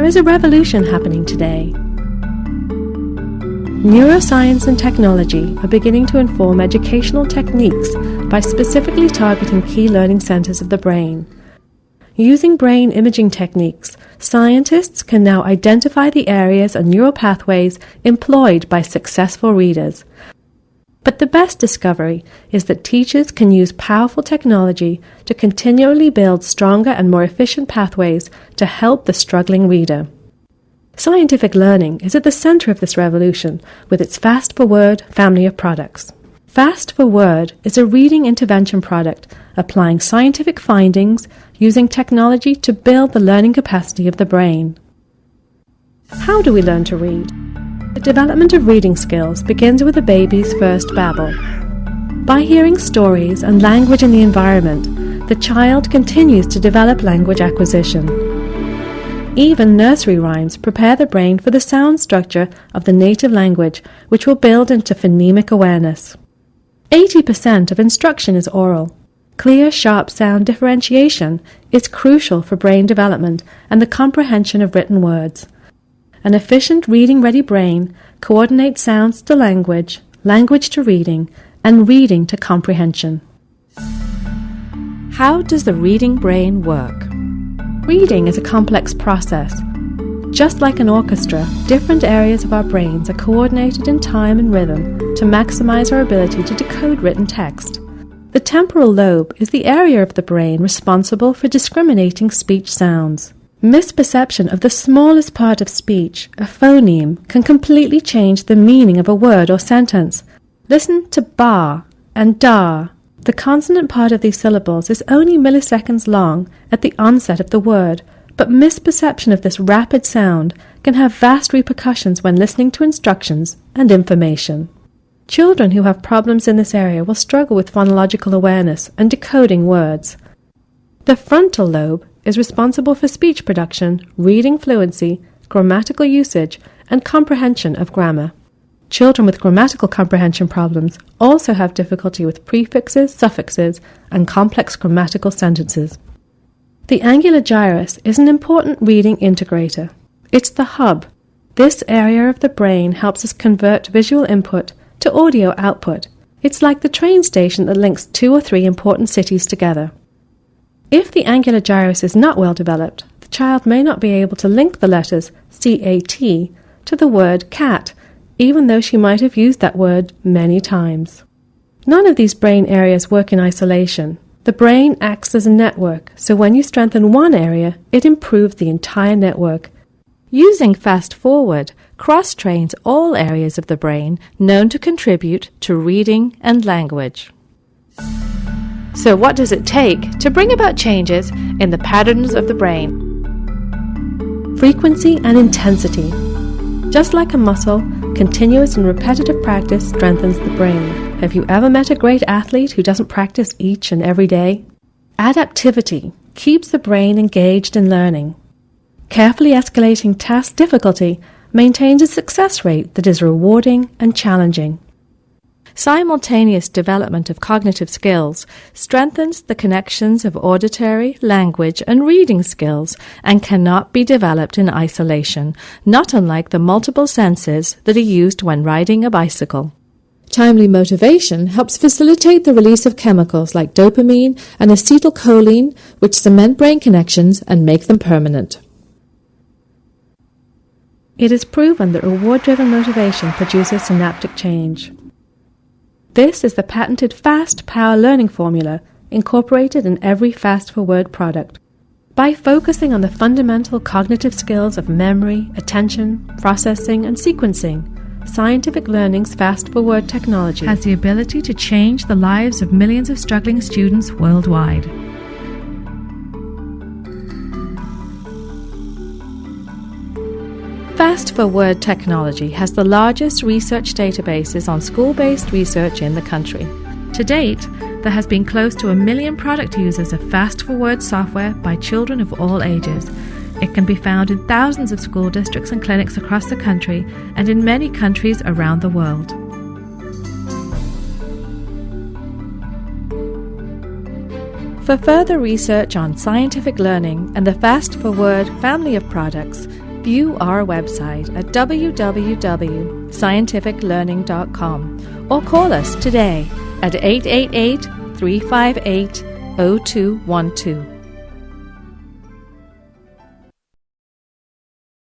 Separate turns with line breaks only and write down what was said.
There is a revolution happening today. Neuroscience and technology are beginning to inform educational techniques by specifically targeting key learning centers of the brain. Using brain imaging techniques, scientists can now identify the areas and neural pathways employed by successful readers. But the best discovery is that teachers can use powerful technology to continually build stronger and more efficient pathways to help the struggling reader. Scientific learning is at the center of this revolution with its ForWord family of products. ForWord is a reading intervention product applying scientific findings using technology to build the learning capacity of the brain. How do we learn to read? The development of reading skills begins with a baby's first babble. By hearing stories and language in the environment, the child continues to develop language acquisition. Even nursery rhymes prepare the brain for the sound structure of the native language, which will build into phonemic awareness. 80% of instruction is oral. Clear, sharp sound differentiation is crucial for brain development and the comprehension of written words. An efficient reading-ready brain coordinates sounds to language, language to reading, and reading to comprehension.
How does the reading brain work?
Reading is a complex process. Just like an orchestra, different areas of our brains are coordinated in time and rhythm to maximize our ability to decode written text. The temporal lobe is the area of the brain responsible for discriminating speech sounds. Misperception of the smallest part of speech, a phoneme, can completely change the meaning of a word or sentence. Listen to ba and da. The consonant part of these syllables is only milliseconds long at the onset of the word, but misperception of this rapid sound can have vast repercussions when listening to instructions and information. Children who have problems in this area will struggle with phonological awareness and decoding words. The frontal lobe is responsible for speech production, reading fluency, grammatical usage, and comprehension of grammar. Children with grammatical comprehension problems also have difficulty with prefixes, suffixes, and complex grammatical sentences. The angular gyrus is an important reading integrator. It's the hub. This area of the brain helps us convert visual input to audio output. It's like the train station that links 2 or 3 important cities together. If the angular gyrus is not well developed, the child may not be able to link the letters C-A-T to the word cat, even though she might have used that word many times. None of these brain areas work in isolation. The brain acts as a network, so when you strengthen one area, it improves the entire network.
Using ForWord cross-trains all areas of the brain known to contribute to reading and language. So what does it take to bring about changes in the patterns of the brain?
Frequency and intensity. Just like a muscle, continuous and repetitive practice strengthens the brain. Have you ever met a great athlete who doesn't practice each and every day? Adaptivity keeps the brain engaged in learning. Carefully escalating task difficulty maintains a success rate that is rewarding and challenging.
Simultaneous development of cognitive skills strengthens the connections of auditory, language, and reading skills and cannot be developed in isolation, not unlike the multiple senses that are used when riding a bicycle.
Timely motivation helps facilitate the release of chemicals like dopamine and acetylcholine, which cement brain connections and make them permanent.
It is proven that reward-driven motivation produces synaptic change. This is the patented Fast Power Learning Formula incorporated in every ForWord product. By focusing on the fundamental cognitive skills of memory, attention, processing, and sequencing, Scientific Learning's ForWord technology has the ability to change the lives of millions of struggling students worldwide.
ForWord technology has the largest research databases on school-based research in the country. To date, there has been close to 1 million product users of ForWord software by children of all ages. It can be found in thousands of school districts and clinics across the country and in many countries around the world. For further research on scientific learning and the ForWord family of products,
View our website at www.scientificlearning.com or call us today at 888-358-0212.